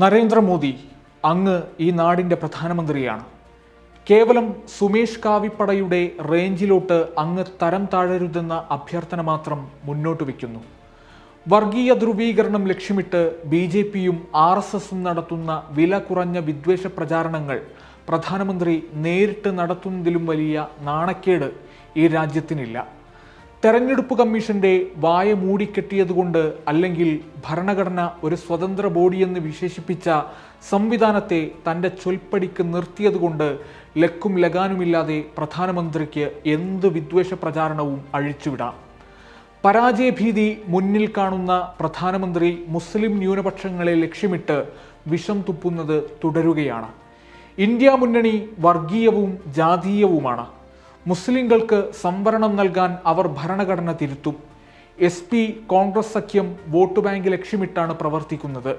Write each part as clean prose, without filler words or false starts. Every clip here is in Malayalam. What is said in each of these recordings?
നരേന്ദ്രമോദി അങ്ങ് ഈ നാടിൻ്റെ പ്രധാനമന്ത്രിയാണ്. കേവലം സുമേഷ് കാവിപ്പടയുടെ റേഞ്ചിലോട്ട് അങ്ങ് തരം താഴരുതെന്ന അഭ്യർത്ഥന മാത്രം മുന്നോട്ട് വയ്ക്കുന്നു. വർഗീയ ധ്രുവീകരണം ലക്ഷ്യമിട്ട് BJPയും RSSും നടത്തുന്ന വില കുറഞ്ഞ വിദ്വേഷ പ്രചാരണങ്ങൾ പ്രധാനമന്ത്രി നേരിട്ട് നടത്തുന്നതിലും വലിയ നാണക്കേട് ഈ രാജ്യത്തിനില്ല. തെരഞ്ഞെടുപ്പ് കമ്മീഷന്റെ വായ മൂടിക്കെട്ടിയതുകൊണ്ട് അല്ലെങ്കിൽ ഭരണഘടന ഒരു സ്വതന്ത്ര ബോഡിയെന്ന് വിശേഷിപ്പിച്ച സംവിധാനത്തെ തൻ്റെ ചൊൽപ്പടിക്ക് നിർത്തിയതുകൊണ്ട് ലക്കും ലഗാനുമില്ലാതെ പ്രധാനമന്ത്രിക്ക് എന്ത് വിദ്വേഷ പ്രചാരണവും അഴിച്ചുവിടാം. പരാജയഭീതി മുന്നിൽ കാണുന്ന പ്രധാനമന്ത്രി മുസ്ലിം ന്യൂനപക്ഷങ്ങളെ ലക്ഷ്യമിട്ട് വിഷം തുപ്പുന്നത് തുടരുകയാണ്. ഇന്ത്യ മുന്നണി വർഗീയവും ജാതീയവുമാണ്. മുസ്ലിങ്ങൾക്ക് സംവരണം നൽകാൻ അവർ ഭരണഘടന തിരുത്തും. SP കോൺഗ്രസ് സഖ്യം വോട്ട് ബാങ്ക് ലക്ഷ്യമിട്ടാണ് പ്രവർത്തിക്കുന്നത്.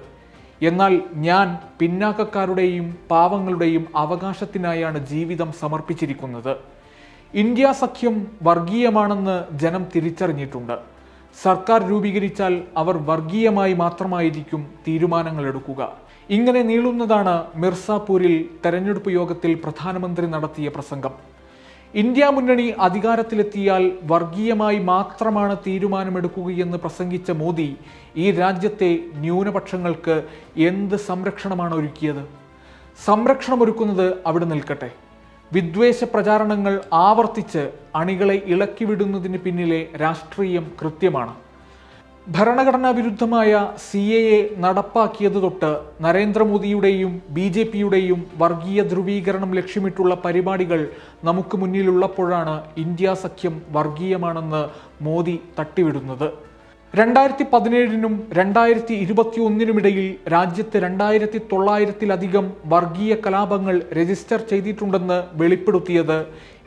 എന്നാൽ ഞാൻ പിന്നാക്കക്കാരുടെയും പാവങ്ങളുടെയും അവകാശത്തിനായാണ് ജീവിതം സമർപ്പിച്ചിരിക്കുന്നത്. ഇന്ത്യ സഖ്യം വർഗീയമാണെന്ന് ജനം തിരിച്ചറിഞ്ഞിട്ടുണ്ട്. സർക്കാർ രൂപീകരിച്ചാൽ അവർ വർഗീയമായി മാത്രമായിരിക്കും തീരുമാനങ്ങൾ എടുക്കുക. ഇങ്ങനെ നീളുന്നതാണ് മിർസാപൂരിൽ തെരഞ്ഞെടുപ്പ് യോഗത്തിൽ പ്രധാനമന്ത്രി നടത്തിയ പ്രസംഗം. ഇന്ത്യ മുന്നണി അധികാരത്തിലെത്തിയാൽ വർഗീയമായി മാത്രമാണ് തീരുമാനമെടുക്കുകയെന്ന് പ്രസംഗിച്ച മോദി ഈ രാജ്യത്തെ ന്യൂനപക്ഷങ്ങൾക്ക് എന്ത് സംരക്ഷണമാണ് ഒരുക്കിയത്? സംരക്ഷണമൊരുക്കുന്നത് അവിടെ നിൽക്കട്ടെ. വിദ്വേഷ പ്രചാരണങ്ങൾ ആവർത്തിച്ച് അണികളെ ഇളക്കിവിടുന്നതിന് പിന്നിലെ രാഷ്ട്രീയം കൃത്യമാണ്. ഭരണഘടനാ വിരുദ്ധമായ CAA നടപ്പാക്കിയത് തൊട്ട് നരേന്ദ്രമോദിയുടെയും BJPയുടെയും വർഗീയ ധ്രുവീകരണം ലക്ഷ്യമിട്ടുള്ള പരിപാടികൾ നമുക്ക് മുന്നിലുള്ളപ്പോഴാണ് ഇന്ത്യ സഖ്യം വർഗീയമാണെന്ന് മോദി തട്ടിവിടുന്നത്. 2017നും 2021നുമിടയിൽ രാജ്യത്ത് 2900-ലധികം വർഗീയ കലാപങ്ങൾ രജിസ്റ്റർ ചെയ്തിട്ടുണ്ടെന്ന് വെളിപ്പെടുത്തിയത്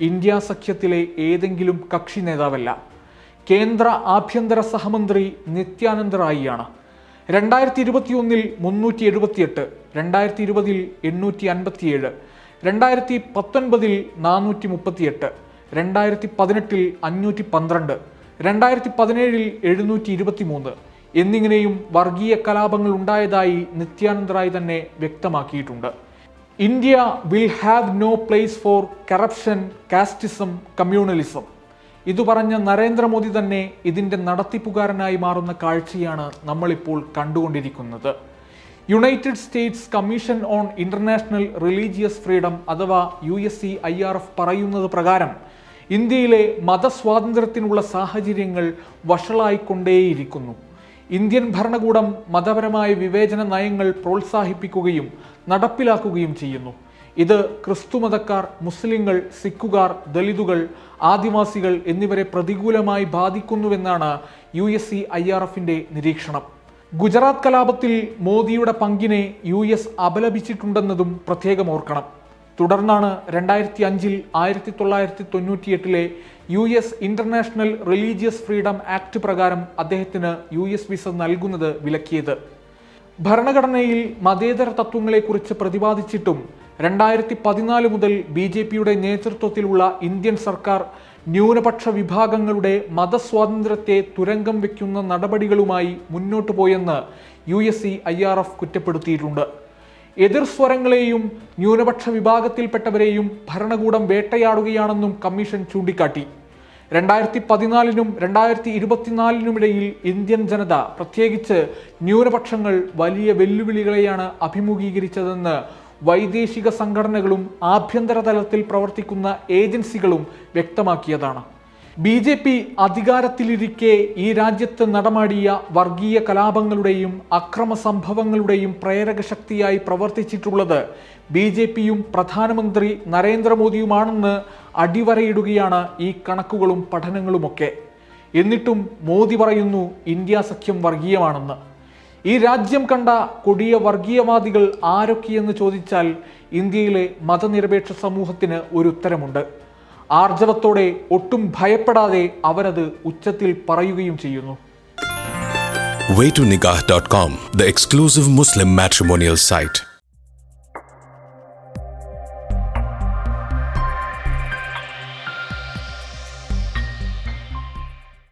ഇന്ത്യ സഖ്യത്തിലെ ഏതെങ്കിലും കക്ഷി നേതാവല്ല, കേന്ദ്ര ആഭ്യന്തര സഹമന്ത്രി നിത്യാനന്ദ റായിയാണ്. 2021 378, 2020 857, 2019 438, 2018 512, 2017 723 എന്നിങ്ങനെയും വർഗീയ കലാപങ്ങൾ ഉണ്ടായതായി നിത്യാനന്ദ റായ് തന്നെ വ്യക്തമാക്കിയിട്ടുണ്ട്. India will have no place for corruption, casteism, communalism. ഇത് പറഞ്ഞ നരേന്ദ്രമോദി തന്നെ ഇതിൻ്റെ നടത്തിപ്പുകാരനായി മാറുന്ന കാഴ്ചയാണ് നമ്മളിപ്പോൾ കണ്ടുകൊണ്ടിരിക്കുന്നത്. United States commission on international religious freedom അഥവാ USCIRF പറയുന്നത് പ്രകാരം ഇന്ത്യയിലെ മതസ്വാതന്ത്ര്യത്തിനുള്ള സാഹചര്യങ്ങൾ വഷളായിക്കൊണ്ടേയിരിക്കുന്നു. ഇന്ത്യൻ ഭരണകൂടം മതപരമായ വിവേചന നയങ്ങൾ പ്രോത്സാഹിപ്പിക്കുകയും നടപ്പിലാക്കുകയും ചെയ്യുന്നു. ഇത് ക്രിസ്തുമതക്കാർ, മുസ്ലിങ്ങൾ, സിഖുകാർ, ദലിതുകൾ, ആദിവാസികൾ എന്നിവരെ പ്രതികൂലമായി ബാധിക്കുന്നുവെന്നാണ് USCIRFന്റെ നിരീക്ഷണം. ഗുജറാത്ത് കലാപത്തിൽ മോദിയുടെ പങ്കിനെ US അപലപിച്ചിട്ടുണ്ടെന്നതും പ്രത്യേകം ഓർക്കണം. തുടർന്നാണ് 2005 1998 US international religious freedom act പ്രകാരം അദ്ദേഹത്തിന് US വിസ നൽകുന്നത് വിലക്കിയത്. ഭരണഘടനയിൽ മതേതര തത്വങ്ങളെക്കുറിച്ച് പ്രതിപാദിച്ചിട്ടും 2014 മുതൽ BJPയുടെ നേതൃത്വത്തിലുള്ള ഇന്ത്യൻ സർക്കാർ ന്യൂനപക്ഷ വിഭാഗങ്ങളുടെ മതസ്വാതന്ത്ര്യത്തെ തുരങ്കം വയ്ക്കുന്ന നടപടികളുമായി മുന്നോട്ടു പോയെന്ന് USCIRF കുറ്റപ്പെടുത്തിയിട്ടുണ്ട്. എതിർ സ്വരങ്ങളെയും ന്യൂനപക്ഷ വിഭാഗത്തിൽപ്പെട്ടവരെയും ഭരണകൂടം വേട്ടയാടുകയാണെന്നും കമ്മീഷൻ ചൂണ്ടിക്കാട്ടി. 2014നും 2024നുമിടയിൽ ഇന്ത്യൻ ജനത, പ്രത്യേകിച്ച് ന്യൂനപക്ഷങ്ങൾ വലിയ വെല്ലുവിളികളെയാണ് അഭിമുഖീകരിച്ചതെന്ന് വൈദേശിക സംഘടനകളും ആഭ്യന്തര തലത്തിൽ പ്രവർത്തിക്കുന്ന ഏജൻസികളും വ്യക്തമാക്കിയതാണ്. BJP അധികാരത്തിലിരിക്കെ ഈ രാജ്യത്ത് നടമാടിയ വർഗീയ കലാപങ്ങളുടെയും അക്രമ സംഭവങ്ങളുടെയും പ്രേരക ശക്തിയായി പ്രവർത്തിച്ചിട്ടുള്ളത് BJPയും പ്രധാനമന്ത്രി നരേന്ദ്രമോദിയുമാണെന്ന് അടിവരയിടുകയാണ് ഈ കണക്കുകളും പഠനങ്ങളുമൊക്കെ. എന്നിട്ടും മോദി പറയുന്നു ഇന്ത്യ സഖ്യം വർഗീയമാണെന്ന്. ഈ രാജ്യം കണ്ട കൊടിയ വർഗീയവാദികൾ ആരൊക്കെയെന്ന് ചോദിച്ചാൽ ഇന്ത്യയിലെ മതനിരപേക്ഷ സമൂഹത്തിന് ഒരു ഉത്തരമുണ്ട്. ആർജവത്തോടെ, ഒട്ടും ഭയപ്പെടാതെ അവരത് ഉച്ചത്തിൽ പറയുകയും ചെയ്യുന്നു. Waytonikah.com, the exclusive Muslim matrimonial site.